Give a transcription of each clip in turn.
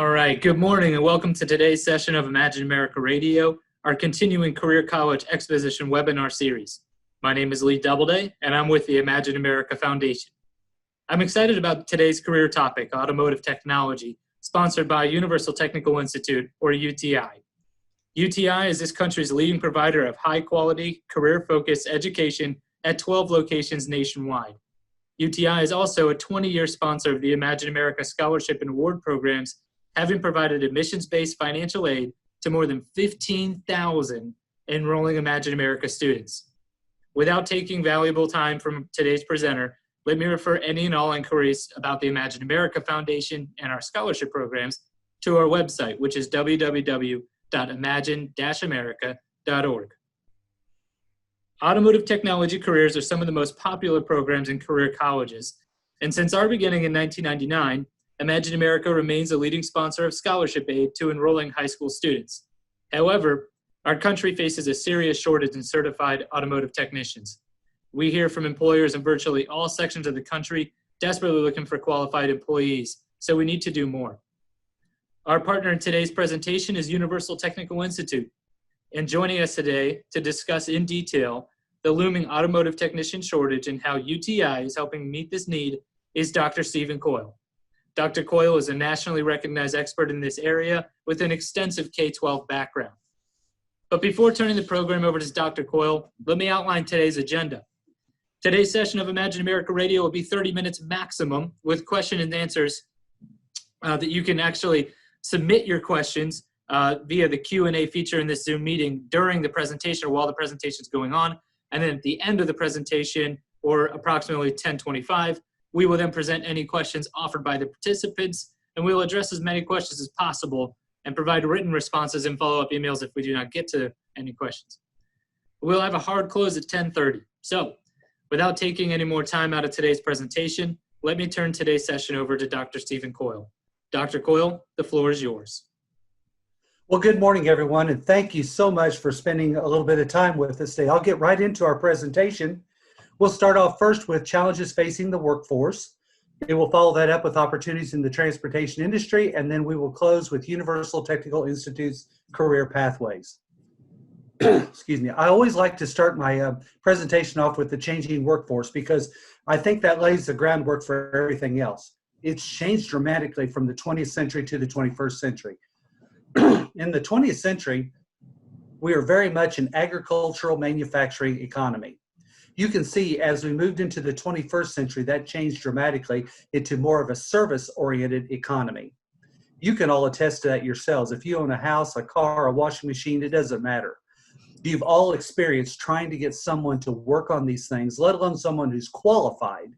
All right, good morning and welcome to today's session of Imagine America Radio, our continuing Career College Exposition webinar series. My name is Lee Doubleday and I'm with the Imagine America Foundation. I'm excited about today's career topic, automotive technology, sponsored by Universal Technical Institute, or UTI. UTI is this country's leading provider of high-quality, career-focused education at 12 locations nationwide. UTI is also a 20-year sponsor of the Imagine America Scholarship and Award programs, having provided admissions-based financial aid to more than 15,000 enrolling Imagine America students. Without taking valuable time from today's presenter, let me refer any and all inquiries about the Imagine America Foundation and our scholarship programs to our website, which is www.imagine-america.org. Automotive technology careers are some of the most popular programs in career colleges, and since our beginning in 1999, Imagine America remains a leading sponsor of scholarship aid to enrolling high school students. However, our country faces a serious shortage in certified automotive technicians. We hear from employers in virtually all sections of the country desperately looking for qualified employees, so we need to do more. Our partner in today's presentation is Universal Technical Institute, and joining us today to discuss in detail the looming automotive technician shortage and how UTI is helping meet this need is Dr. Stephen Coyle. Dr. Coyle is a nationally recognized expert in this area with an extensive K-12 background. But before turning the program over to Dr. Coyle, let me outline today's agenda. Today's session of Imagine America Radio will be 30 minutes maximum with question and answers that you can actually submit your questions via the Q&A feature in this Zoom meeting during the presentation or while the presentation is going on. And then at the end of the presentation, or approximately 10:25, we will then present any questions offered by the participants, and we will address as many questions as possible and provide written responses and follow-up emails if we do not get to any questions. We'll have a hard close at 10:30. So, without taking any more time out of today's presentation, let me turn today's session over to Dr. Stephen Coyle. Dr. Coyle, the floor is yours. Well, good morning, everyone, and thank you so much for spending a little bit of time with us today. I'll get right into our presentation. We'll start off first with challenges facing the workforce. We will follow that up with opportunities in the transportation industry, and then we will close with Universal Technical Institute's career pathways. Excuse me. I always like to start my presentation off with the changing workforce because I think that lays the groundwork for everything else. It's changed dramatically from the 20th century to the 21st century. In the 20th century, we are very much an agricultural manufacturing economy. You can see as we moved into the 21st century, that changed dramatically into more of a service-oriented economy. You can all attest to that yourselves. If you own a house, a car, a washing machine, it doesn't matter. You've all experienced trying to get someone to work on these things, let alone someone who's qualified.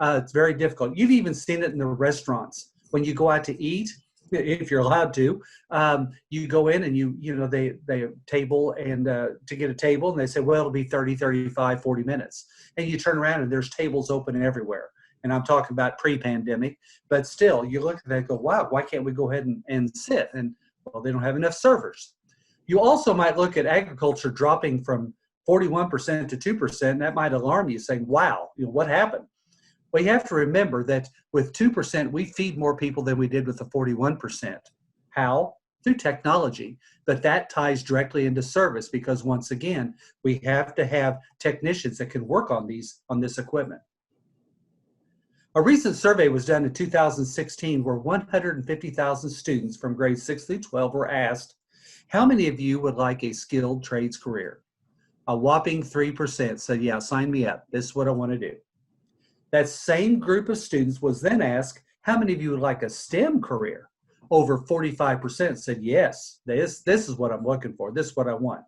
It's very difficult. You've even seen it in the restaurants. When you go out to eat, if you're allowed to, you go in and they table and to get a table and they say, well, it'll be 30, 35, 40 minutes. And you turn around and there's tables open everywhere. And I'm talking about pre-pandemic, but still you look at that and go, wow, why can't we go ahead and sit? And well, they don't have enough servers. You also might look at agriculture dropping from 41% to 2%. That might alarm you saying, wow, what happened? Well, you have to remember that with 2%, we feed more people than we did with the 41%. How? Through technology. But that ties directly into service because, once again, we have to have technicians that can work on this equipment. A recent survey was done in 2016 where 150,000 students from grades 6 through 12 were asked, how many of you would like a skilled trades career? A whopping 3% said, yeah, sign me up. This is what I want to do. That same group of students was then asked, how many of you would like a STEM career? Over 45% said, yes, this is what I'm looking for. This is what I want.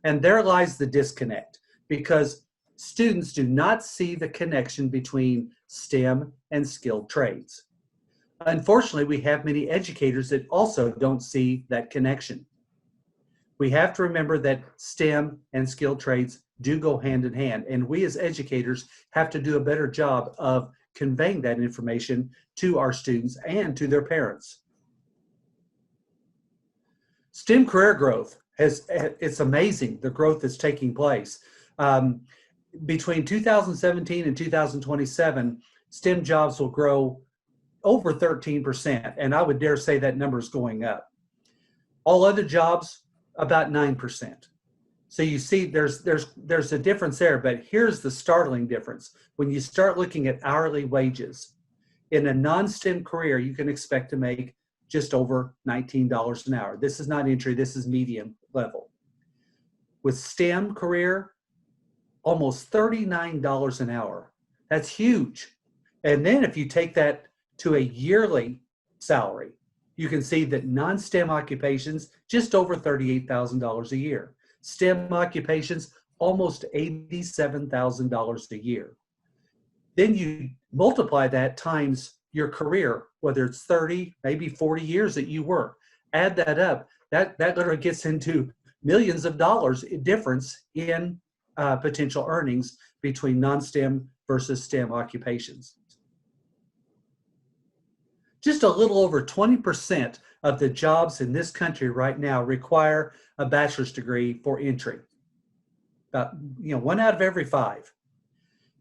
And there lies the disconnect because students do not see the connection between STEM and skilled trades. Unfortunately, we have many educators that also don't see that connection. We have to remember that STEM and skilled trades do go hand in hand, and we as educators have to do a better job of conveying that information to our students and to their parents. STEM career growth it's amazing the growth that's taking place. Between 2017 and 2027, STEM jobs will grow over 13%, and I would dare say that number is going up. All other jobs, about 9%. So you see there's a difference there, but here's the startling difference. When you start looking at hourly wages, in a non-STEM career, you can expect to make just over $19 an hour. This is not entry, this is medium level. With STEM career, almost $39 an hour. That's huge. And then if you take that to a yearly salary, you can see that non-STEM occupations, just over $38,000 a year. STEM occupations, almost $87,000 a year. Then you multiply that times your career, whether it's 30, maybe 40 years that you work. Add that up, that literally gets into millions of dollars difference in potential earnings between non-STEM versus STEM occupations. Just a little over 20% of the jobs in this country right now require a bachelor's degree for entry. About 1 out of every 5.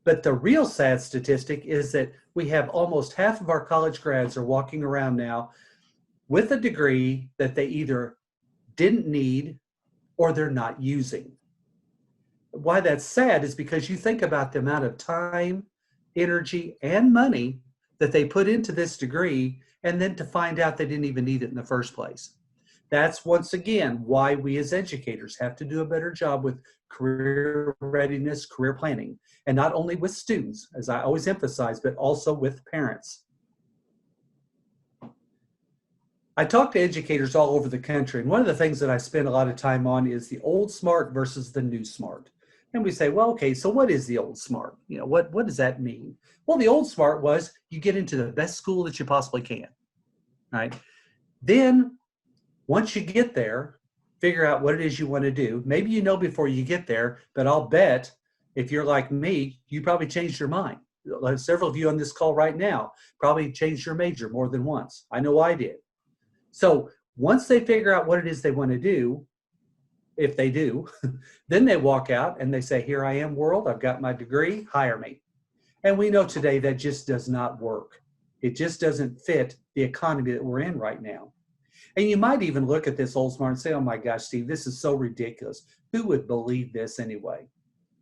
But the real sad statistic is that we have almost half of our college grads are walking around now with a degree that they either didn't need or they're not using. Why that's sad is because you think about the amount of time, energy, and money that they put into this degree, and then to find out they didn't even need it in the first place. That's once again why we as educators have to do a better job with career readiness, career planning, and not only with students, as I always emphasize, but also with parents. I talk to educators all over the country, and one of the things that I spend a lot of time on is the old SMART versus the new SMART. And we say, well, okay, so what is the old SMART? What does that mean? Well, the old SMART was you get into the best school that you possibly can, right? Then once you get there, figure out what it is you want to do. Maybe you know before you get there, but I'll bet if you're like me, you probably changed your mind. Several of you on this call right now probably changed your major more than once. I know I did. So once they figure out what it is they want to do, if they do, then they walk out and they say, here I am, world, I've got my degree, hire me. And we know today that just does not work. It just doesn't fit the economy that we're in right now. And you might even look at this old SMART and say, oh my gosh, Steve, this is so ridiculous. Who would believe this anyway?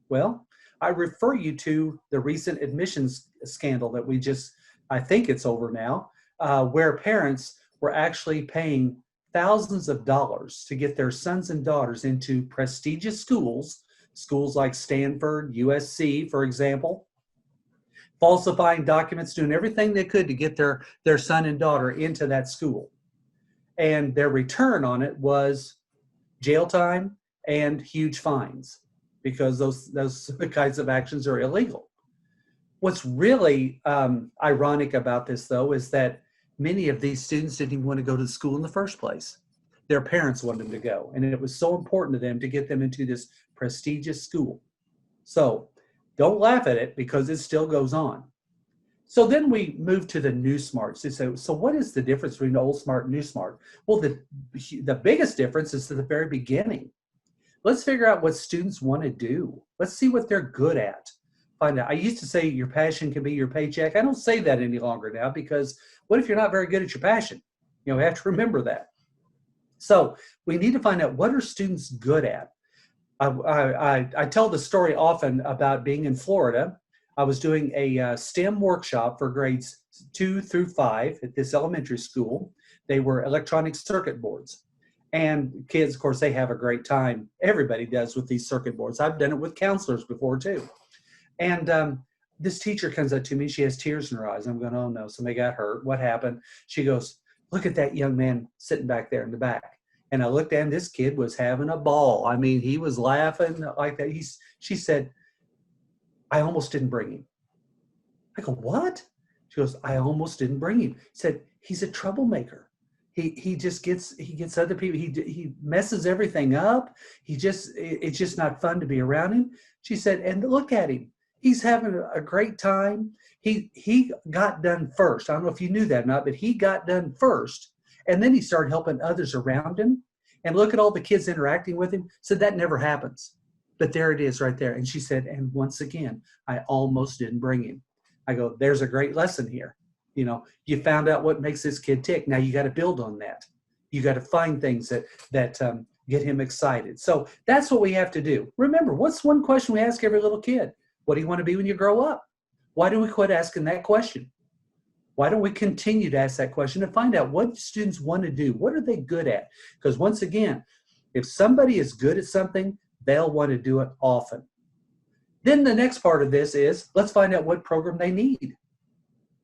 Well, I refer you to the recent admissions scandal that I think it's over now, where parents were actually paying thousands of dollars to get their sons and daughters into prestigious schools like Stanford, USC, for example, falsifying documents, doing everything they could to get their son and daughter into that school. And their return on it was jail time and huge fines because those kinds of actions are illegal. What's really ironic about this, though, is that many of these students didn't even want to go to school in the first place. Their parents wanted them to go, and it was so important to them to get them into this prestigious school. So don't laugh at it because it still goes on. So then we move to the new SMART. So what is the difference between the old SMART and new SMART? Well, the biggest difference is at the very beginning. Let's figure out what students want to do. Let's see what they're good at. Find out. I used to say your passion can be your paycheck. I don't say that any longer now because what if you're not very good at your passion? We have to remember that. So we need to find out what are students good at. I tell the story often about being in Florida. I was doing a STEM workshop for grades 2 through 5 at this elementary school. They were electronic circuit boards. And kids, of course, they have a great time. Everybody does with these circuit boards. I've done it with counselors before too. And this teacher comes up to me. She has tears in her eyes. I'm going, oh no, somebody got hurt. What happened? She goes, look at that young man sitting back there in the back. And I looked at him. This kid was having a ball. I mean, he was laughing like that. She said, I almost didn't bring him. I go, what? She goes, I almost didn't bring him. Said, he's a troublemaker. He gets other people. He messes everything up. It's just not fun to be around him. She said, and look at him. He's having a great time. He got done first. I don't know if you knew that or not, but he got done first. And then he started helping others around him. And look at all the kids interacting with him. So that never happens. But there it is right there. And she said, and once again, I almost didn't bring him. I go, there's a great lesson here. You found out what makes this kid tick. Now you got to build on that. You got to find things that get him excited. So that's what we have to do. Remember, what's one question we ask every little kid? What do you want to be when you grow up? Why do we quit asking that question? Why don't we continue to ask that question and find out what students want to do? What are they good at? Because once again, if somebody is good at something, they'll want to do it often. Then the next part of this is, let's find out what program they need.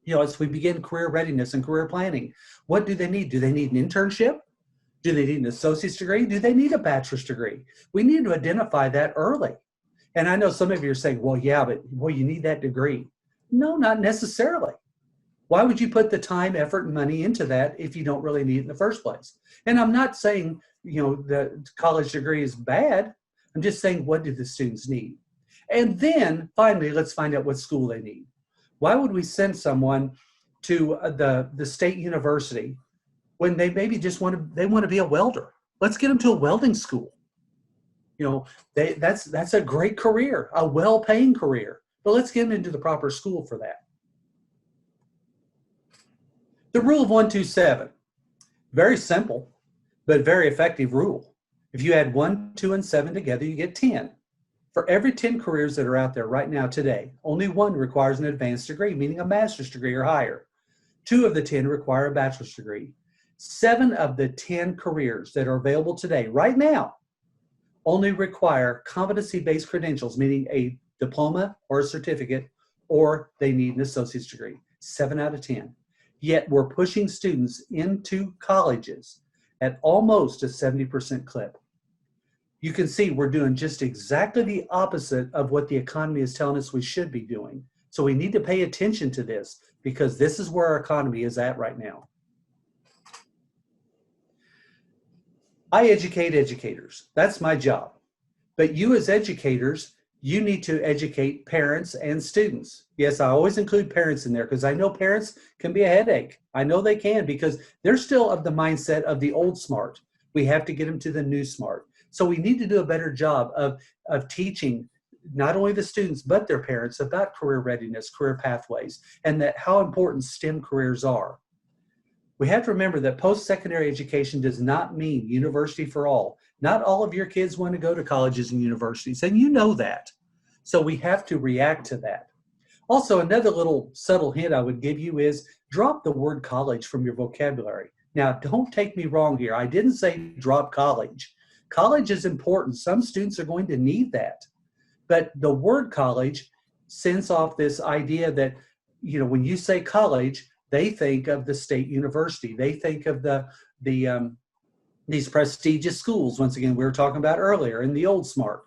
As we begin career readiness and career planning, what do they need? Do they need an internship? Do they need an associate's degree? Do they need a bachelor's degree? We need to identify that early. And I know some of you are saying, well, yeah, but you need that degree. No, not necessarily. Why would you put the time, effort, and money into that if you don't really need it in the first place? And I'm not saying, the college degree is bad. I'm just saying, what do the students need? And then finally, let's find out what school they need. Why would we send someone to the state university when they maybe just want to be a welder? Let's get them to a welding school. That's a great career, a well-paying career. But let's get them into the proper school for that. The rule of 1-2-7, very simple, but very effective rule. If you add 1, 2, and 7 together, you get 10. For every 10 careers that are out there right now today, only one requires an advanced degree, meaning a master's degree or higher. 2 of the 10 require a bachelor's degree. 7 of the 10 careers that are available today, right now, only require competency-based credentials, meaning a diploma or a certificate, or they need an associate's degree. 7 out of 10. Yet we're pushing students into colleges at almost a 70% clip. You can see we're doing just exactly the opposite of what the economy is telling us we should be doing. So we need to pay attention to this because this is where our economy is at right now. I educate educators. That's my job. But you as educators, you need to educate parents and students. Yes, I always include parents in there because I know parents can be a headache. I know they can because they're still of the mindset of the old smart. We have to get them to the new smart. So we need to do a better job of teaching not only the students but their parents about career readiness, career pathways, and that how important STEM careers are. We have to remember that post-secondary education does not mean university for all. Not all of your kids want to go to colleges and universities, and you know that. So we have to react to that. Also, another little subtle hint I would give you is drop the word college from your vocabulary. Now, don't take me wrong here. I didn't say drop college. College is important. Some students are going to need that. But the word college sends off this idea that, when you say college, they think of the state university. They think of these prestigious schools. Once again, we were talking about earlier in the old smart.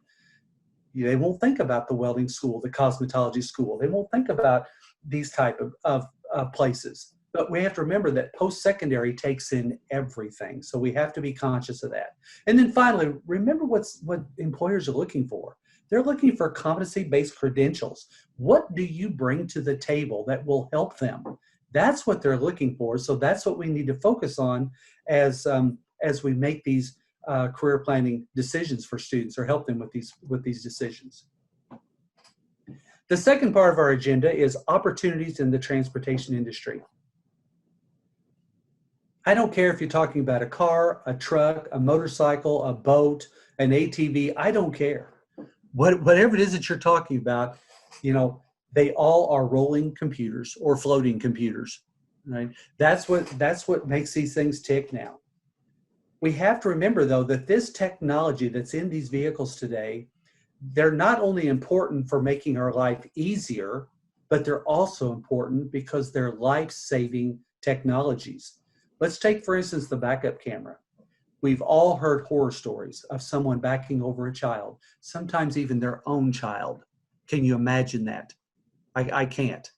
They won't think about the welding school, the cosmetology school. They won't think about these type of places. But we have to remember that post-secondary takes in everything. So we have to be conscious of that. And then finally, remember what employers are looking for. They're looking for competency-based credentials. What do you bring to the table that will help them? That's what they're looking for. So that's what we need to focus on as we make these career planning decisions for students or help them with these decisions. The second part of our agenda is opportunities in the transportation industry. I don't care if you're talking about a car, a truck, a motorcycle, a boat, an ATV, I don't care. Whatever it is that you're talking about, they all are rolling computers or floating computers, right? That's what makes these things tick now. We have to remember, though, that this technology that's in these vehicles today, they're not only important for making our life easier, but they're also important because they're life-saving technologies. Let's take, for instance, the backup camera. We've all heard horror stories of someone backing over a child, sometimes even their own child. Can you imagine that? I can't,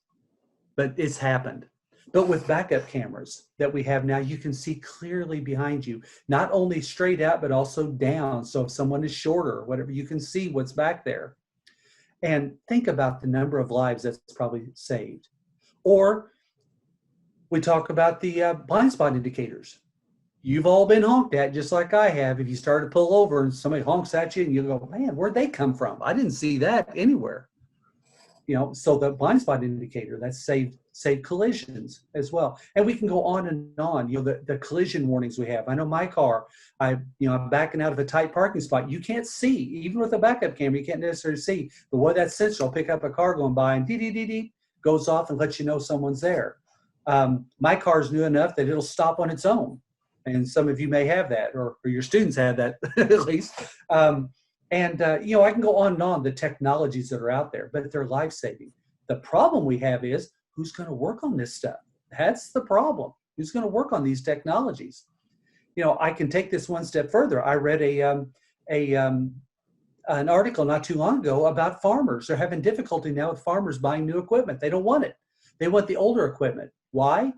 but it's happened. But with backup cameras that we have now, you can see clearly behind you, not only straight out, but also down. So if someone is shorter or whatever, you can see what's back there. And think about the number of lives that's probably saved. Or we talk about the blind spot indicators. You've all been honked at just like I have. If you start to pull over and somebody honks at you and you go, man, where'd they come from? I didn't see that anywhere. So the blind spot indicator, that's saved collisions as well. And we can go on and on, the collision warnings we have. I know my car, I'm backing out of a tight parking spot. You can't see, even with a backup camera, you can't necessarily see. But what that sensor will pick up a car going by and dee goes off and lets you know someone's there. My car's new enough that it'll stop on its own. And some of you may have that, or your students have that at least. I can go on and on, the technologies that are out there, but they're life-saving. The problem we have is, who's going to work on this stuff? That's the problem. Who's going to work on these technologies? I can take this one step further. I read an article not too long ago about farmers. They're having difficulty now with farmers buying new equipment. They don't want it. They want the older equipment. Why?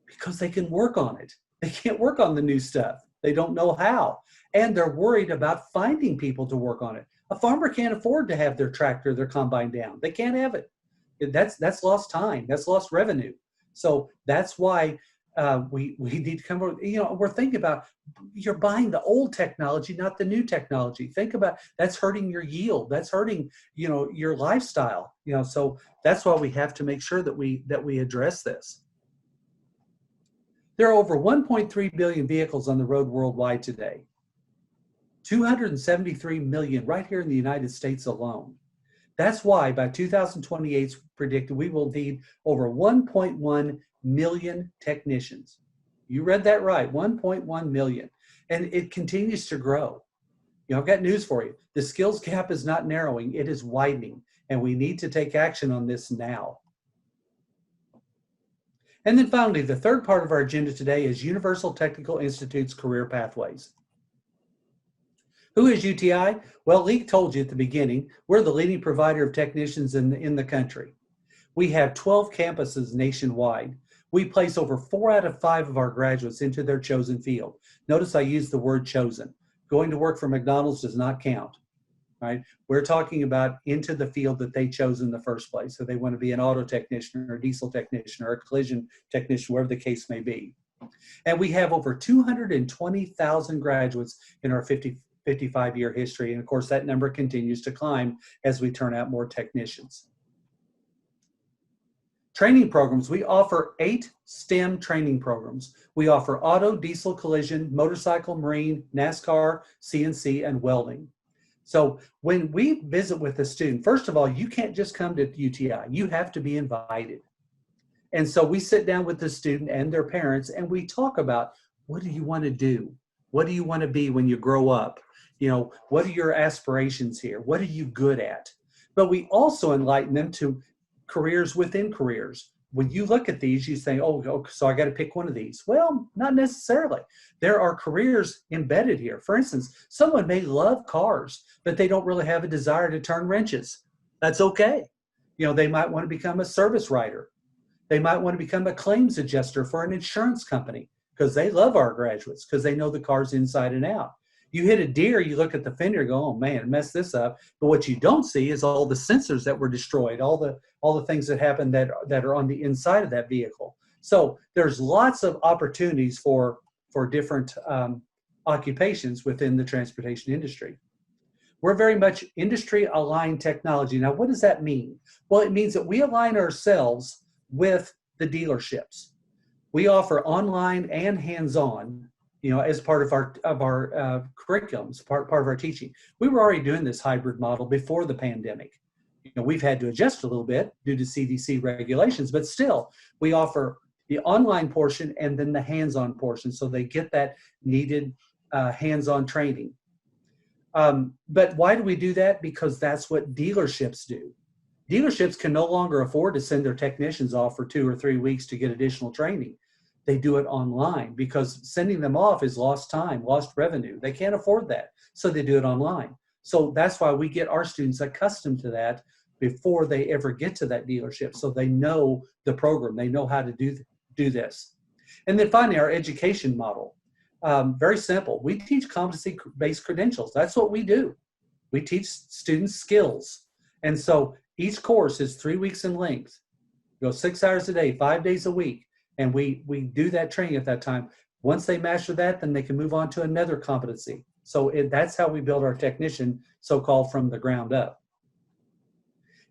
Because they can work on it. They can't work on the new stuff. They don't know how. And they're worried about finding people to work on it. A farmer can't afford to have their tractor, their combine down. They can't have it. That's lost time. That's lost revenue. So that's why we need to come over. We're thinking about, you're buying the old technology, not the new technology. Think about, that's hurting your yield. That's hurting, your lifestyle. So that's why we have to make sure that we address this. There are over 1.3 billion vehicles on the road worldwide today. 273 million right here in the United States alone. That's why by 2028, it's predicted we will need over 1.1 million technicians. You read that right, 1.1 million. And it continues to grow. I've got news for you. The skills gap is not narrowing, it is widening. And we need to take action on this now. And then finally, the third part of our agenda today is Universal Technical Institute's career pathways. Who is UTI? Well, Lee told you at the beginning, we're the leading provider of technicians in the country. We have 12 campuses nationwide. We place over 4 out of 5 of our graduates into their chosen field. Notice I use the word chosen. Going to work for McDonald's does not count. Right? We're talking about into the field that they chose in the first place. So they want to be an auto technician or a diesel technician or a collision technician, wherever the case may be. And we have over 220,000 graduates in our 55-year history. And of course, that number continues to climb as we turn out more technicians. Training programs, we offer 8 STEM training programs. We offer auto, diesel, collision, motorcycle, marine, NASCAR, CNC, and welding. So when we visit with a student, first of all, you can't just come to UTI. You have to be invited. And so we sit down with the student and their parents and we talk about, what do you want to do? What do you want to be when you grow up? What are your aspirations here? What are you good at? But we also enlighten them to careers within careers. When you look at these, you say, oh, so I got to pick one of these. Well, not necessarily. There are careers embedded here. For instance, someone may love cars, but they don't really have a desire to turn wrenches. That's okay. They might want to become a service writer. They might want to become a claims adjuster for an insurance company because they love our graduates because they know the cars inside and out. You hit a deer, you look at the fender, go, oh man, mess this up. But what you don't see is all the sensors that were destroyed, all the things that happen that are on the inside of that vehicle. So there's lots of opportunities for different occupations within the transportation industry. We're very much industry-aligned technology. Now, what does that mean? Well, it means that we align ourselves with the dealerships. We offer online and hands-on, as part of our curriculums, part of our teaching. We were already doing this hybrid model before the pandemic. We've had to adjust a little bit due to CDC regulations, but still, we offer the online portion and then the hands-on portion, so they get that needed hands-on training. But why do we do that? Because that's what dealerships do. Dealerships can no longer afford to send their technicians off for 2 or 3 weeks to get additional training. They do it online because sending them off is lost time, lost revenue. They can't afford that, so they do it online. So that's why we get our students accustomed to that before they ever get to that dealership, so they know the program, they know how to do this. And then finally, our education model. Very simple. We teach competency-based credentials. That's what we do. We teach students skills. And so each course is 3 weeks in length. You go 6 hours a day, 5 days a week. And we do that training at that time. Once they master that, then they can move on to another competency. So that's how we build our technician, so-called from the ground up.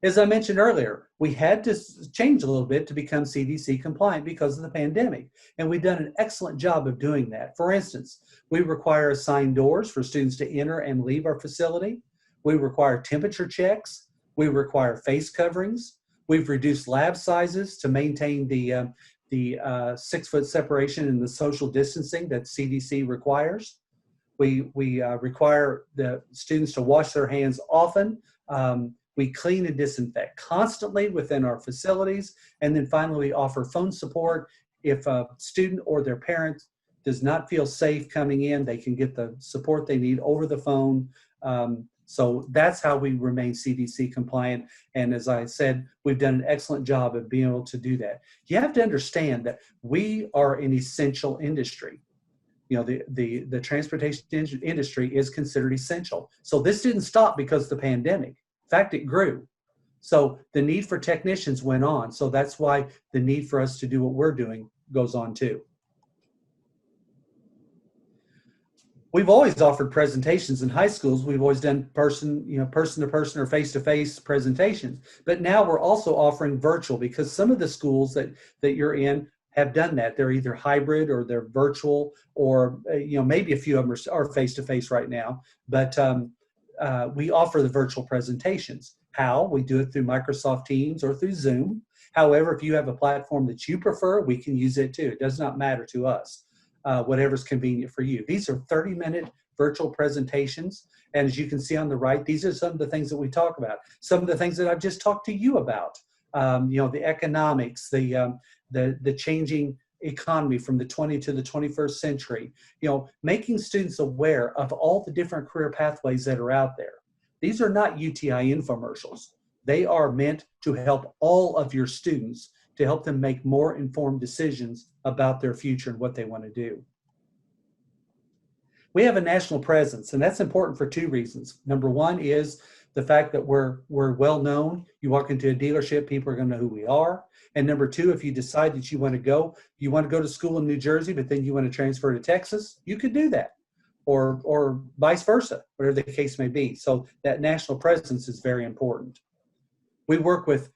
As I mentioned earlier, we had to change a little bit to become CDC compliant because of the pandemic, and we've done an excellent job of doing that. For instance, we require assigned doors for students to enter and leave our facility. We require temperature checks. We require face coverings. We've reduced lab sizes to maintain the 6-foot separation and the social distancing that CDC requires. We require the students to wash their hands often. We clean and disinfect constantly within our facilities. And then finally, we offer phone support. If a student or their parent does not feel safe coming in, they can get the support they need over the phone. So that's how we remain CDC compliant. And as I said, we've done an excellent job of being able to do that. You have to understand that we are an essential industry. You know, the transportation industry is considered essential. So this didn't stop because of the pandemic. In fact, it grew. So the need for technicians went on. So that's why the need for us to do what we're doing goes on too. We've always offered presentations in high schools. We've always done person-to-person or face-to-face presentations. But now we're also offering virtual, because some of the schools that you're in have done that. They're either hybrid or they're virtual, or maybe a few of them are face-to-face right now. But we offer the virtual presentations. How? We do it through Microsoft Teams or through Zoom. However, if you have a platform that you prefer, we can use it too. It does not matter to us. Whatever's convenient for you. These are 30-minute virtual presentations. And as you can see on the right, these are some of the things that we talk about. Some of the things that I've just talked to you about. The economics, the changing economy from the 20th to the 21st century, making students aware of all the different career pathways that are out there. These are not UTI infomercials. They are meant to help all of your students, to help them make more informed decisions about their future and what they want to do. We have a national presence, and that's important for two reasons. Number one is the fact that we're well known. You walk into a dealership, people are going to know who we are. And number two, if you decide that you want to go to school in New Jersey, but then you want to transfer to Texas, you could do that, or vice versa, whatever the case may be. So that national presence is very important. We work with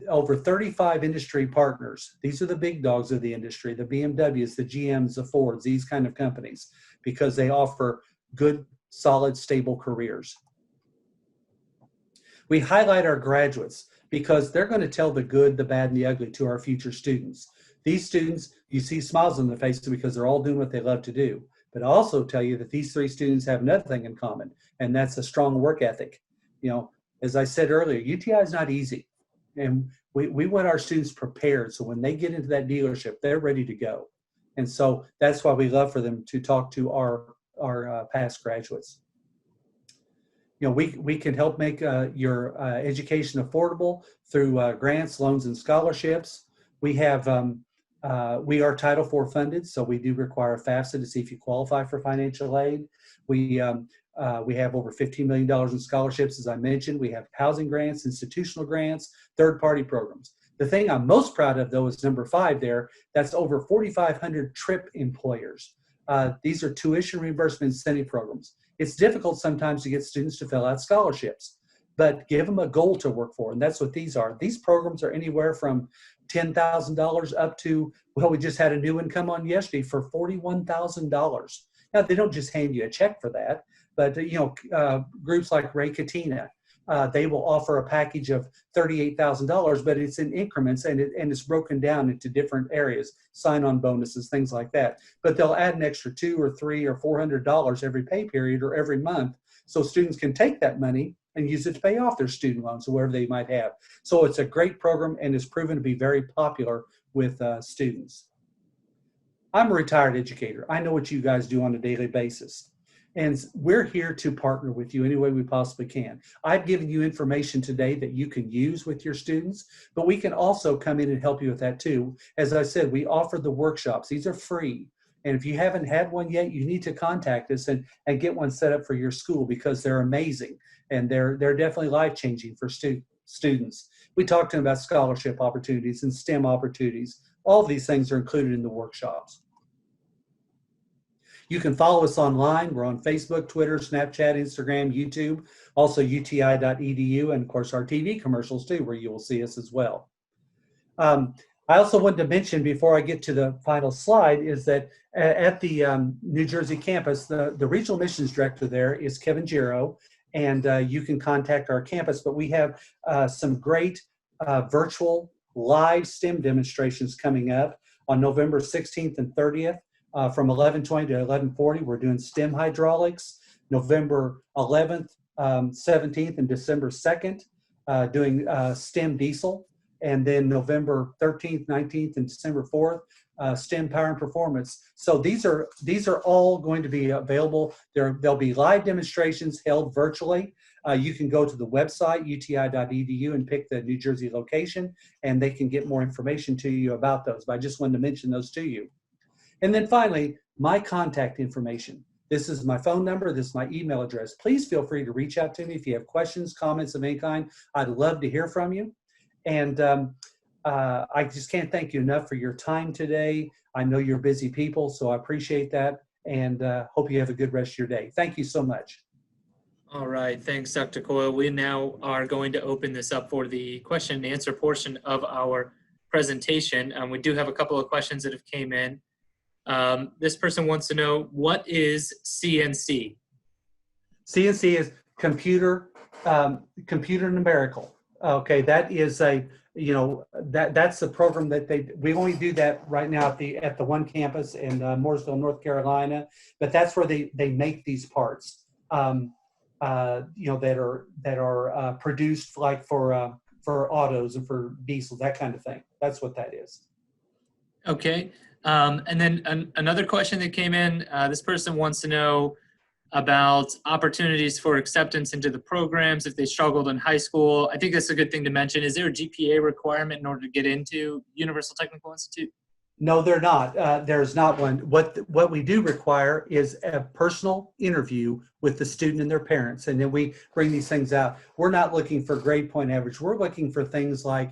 over 35 industry partners. These are the big dogs of the industry, the BMWs, the GMs, the Fords, these kind of companies, because they offer good, solid, stable careers. We highlight our graduates because they're going to tell the good, the bad, and the ugly to our future students. These students, you see smiles on their faces because they're all doing what they love to do. But I also tell you that these three students have another thing in common, and that's a strong work ethic. As I said earlier, UTI is not easy. And we want our students prepared, so when they get into that dealership, they're ready to go. And so that's why we love for them to talk to our past graduates. We can help make your education affordable through grants, loans, and scholarships. We are Title IV funded, so we do require FAFSA to see if you qualify for financial aid. We have over $15 million in scholarships, as I mentioned. We have housing grants, institutional grants, third-party programs. The thing I'm most proud of, though, is number 5 there. That's over 4,500 TRIP employers. These are tuition reimbursement incentive programs. It's difficult sometimes to get students to fill out scholarships, but give them a goal to work for, and that's what these are. These programs are anywhere from $10,000 up to, well, we just had a new one come on yesterday for $41,000. Now, they don't just hand you a check for that, but groups like Ray Katina, they will offer a package of $38,000, but it's in increments and it's broken down into different areas, sign-on bonuses, things like that. But they'll add an extra $200 or $300 or $400 every pay period or every month, so students can take that money and use it to pay off their student loans or whatever they might have. So it's a great program and it's proven to be very popular with students. I'm a retired educator. I know what you guys do on a daily basis. And we're here to partner with you any way we possibly can. I've given you information today that you can use with your students, but we can also come in and help you with that too. As I said, we offer the workshops. These are free. And if you haven't had one yet, you need to contact us and get one set up for your school, because they're amazing and they're definitely life-changing for students. We talk to them about scholarship opportunities and STEM opportunities. All of these things are included in the workshops. You can follow us online. We're on Facebook, Twitter, Snapchat, Instagram, YouTube, also uti.edu, and of course our TV commercials too, where you will see us as well. I also wanted to mention before I get to the final slide is that at the New Jersey campus, the regional missions director there is Kevin Giro, and you can contact our campus, but we have some great virtual live STEM demonstrations coming up on November 16th and 30th from 11:20 to 11:40. We're doing STEM hydraulics. November 11th, 17th, and December 2nd, doing STEM diesel. And then November 13th, 19th, and December 4th, STEM power and performance. So these are all going to be available. There'll be live demonstrations held virtually. You can go to the website, uti.edu, and pick the New Jersey location, and they can get more information to you about those. But I just wanted to mention those to you. And then finally, my contact information. This is my phone number. This is my email address. Please feel free to reach out to me if you have questions, comments of any kind. I'd love to hear from you. And I just can't thank you enough for your time today. I know you're busy people, so I appreciate that, and hope you have a good rest of your day. Thank you so much. All right, thanks, Dr. Coyle. We now are going to open this up for the question and answer portion of our presentation. We do have a couple of questions that have came in. This person wants to know, what is CNC? CNC is computer numerical. Okay, that is that's the program that we only do that right now at the one campus in Mooresville, North Carolina. But that's where they make these parts, that are produced like for autos and for diesel, that kind of thing. That's what that is. Okay, and then another question that came in. This person wants to know about opportunities for acceptance into the programs if they struggled in high school. I think that's a good thing to mention. Is there a GPA requirement in order to get into Universal Technical Institute? No, they're not. There's not one. What we do require is a personal interview with the student and their parents, and then we bring these things out. We're not looking for grade point average. We're looking for things like,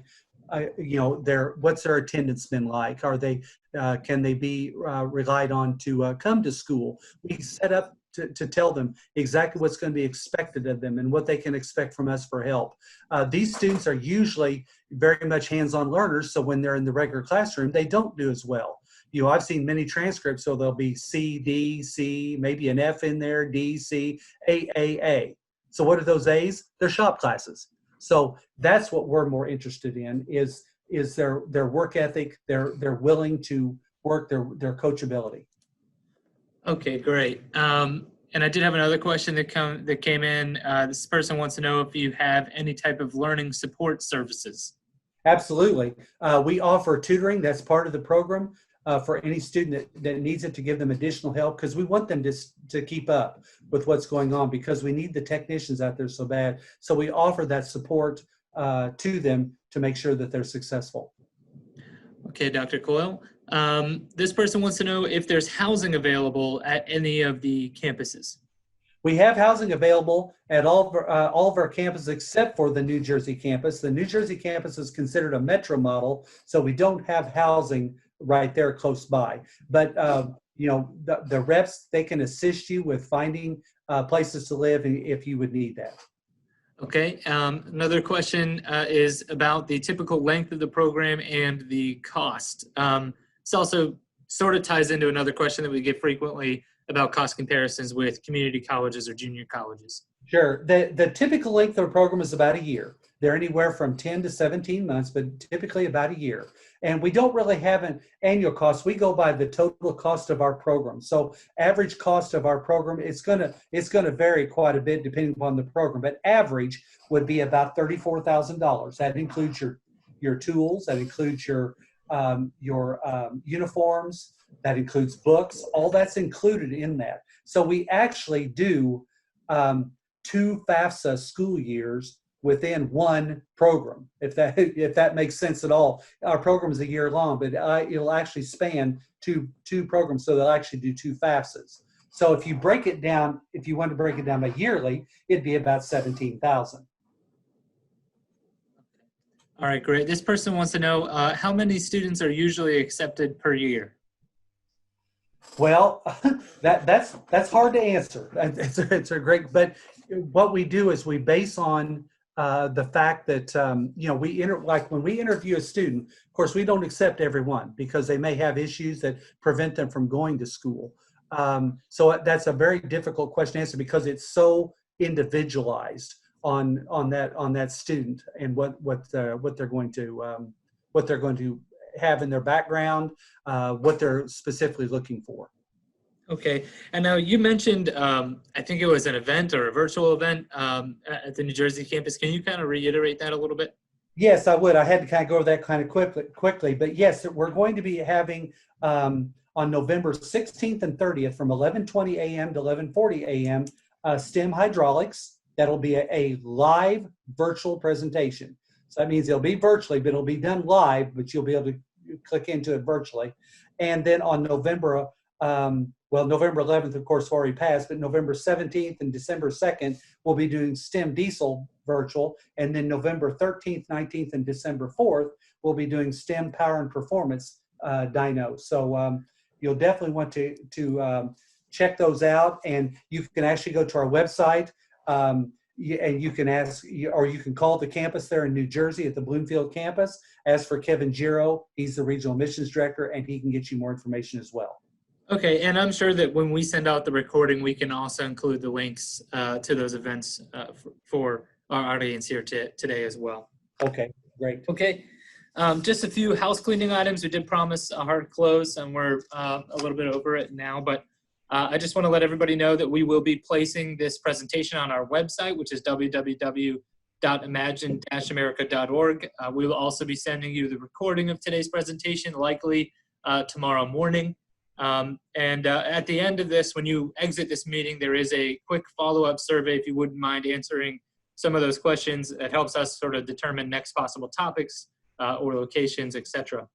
what's their attendance been like? Are they can they be relied on to come to school? We set up to tell them exactly what's going to be expected of them and what they can expect from us for help. These students are usually very much hands-on learners, so when they're in the regular classroom, they don't do as well. I've seen many transcripts, so there'll be C, D, C, maybe an F in there, D, C, A, A, A. So what are those A's? They're shop classes. So that's what we're more interested in is their work ethic, their willing to work, their coachability. Okay, great. And I did have another question that came in. This person wants to know if you have any type of learning support services. Absolutely. We offer tutoring. That's part of the program for any student that needs it, to give them additional help, because we want them to keep up with what's going on, because we need the technicians out there so bad. So we offer that support to them to make sure that they're successful. Okay, Dr. Coyle. This person wants to know if there's housing available at any of the campuses. We have housing available at all of our campuses except for the New Jersey campus. The New Jersey campus is considered a metro model, so we don't have housing right there close by. But the reps, they can assist you with finding places to live if you would need that. Okay, another question is about the typical length of the program and the cost. This also sort of ties into another question that we get frequently about cost comparisons with community colleges or junior colleges. Sure. The typical length of a program is about a year. They're anywhere from 10 to 17 months, but typically about a year. And we don't really have an annual cost. We go by the total cost of our program. So average cost of our program, it's gonna vary quite a bit depending upon the program, but average would be about $34,000. That includes your tools, that includes your uniforms, that includes books. All that's included in that. So we actually do 2 FAFSA school years within one program, if that makes sense at all. Our program is a year long, but it'll actually span two programs, so they'll actually do 2 FAFSAs. So if you break it down, if you want to break it down by yearly, it'd be about $17,000. All right, great. This person wants to know how many students are usually accepted per year? Well, that's hard to answer. It's a great, but what we do is we base on the fact that like when we interview a student. Of course, we don't accept everyone because they may have issues that prevent them from going to school. So that's a very difficult question to answer because it's so individualized on that student and what they're going to have in their background, what they're specifically looking for. Okay, and now you mentioned, I think it was an event or a virtual event at the New Jersey campus. Can you kind of reiterate that a little bit? Yes, I would. I had to kind of go over that kind of quickly, but yes, we're going to be having on November 16th and 30th from 11:20 a.m. to 11:40 a.m. STEM hydraulics. That'll be a live virtual presentation. So that means it'll be virtually, but it'll be done live, but you'll be able to click into it virtually. And then on November 11th, of course, already passed, but November 17th and December 2nd, we'll be doing STEM diesel virtual. And then November 13th, 19th, and December 4th, we'll be doing STEM power and performance dyno. So you'll definitely want to check those out. And you can actually go to our website and you can ask, or you can call the campus there in New Jersey at the Bloomfield campus. As for Kevin Giro, he's the regional admissions director, and he can get you more information as well. Okay, and I'm sure that when we send out the recording, we can also include the links to those events for our audience here today as well. Okay, great. Okay, just a few house cleaning items. We did promise a hard close, and we're a little bit over it now, but I just want to let everybody know that we will be placing this presentation on our website, which is www.imagine-america.org. We will also be sending you the recording of today's presentation, likely tomorrow morning. At the end of this, when you exit this meeting, there is a quick follow-up survey if you wouldn't mind answering some of those questions. It helps us sort of determine next possible topics or locations, etc.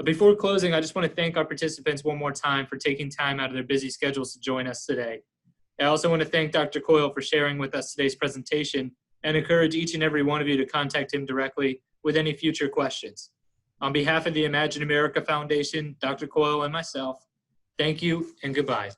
Before closing, I just want to thank our participants one more time for taking time out of their busy schedules to join us today. I also want to thank Dr. Coyle for sharing with us today's presentation and encourage each and every one of you to contact him directly with any future questions. On behalf of the Imagine America Foundation, Dr. Coyle and myself, thank you and goodbye.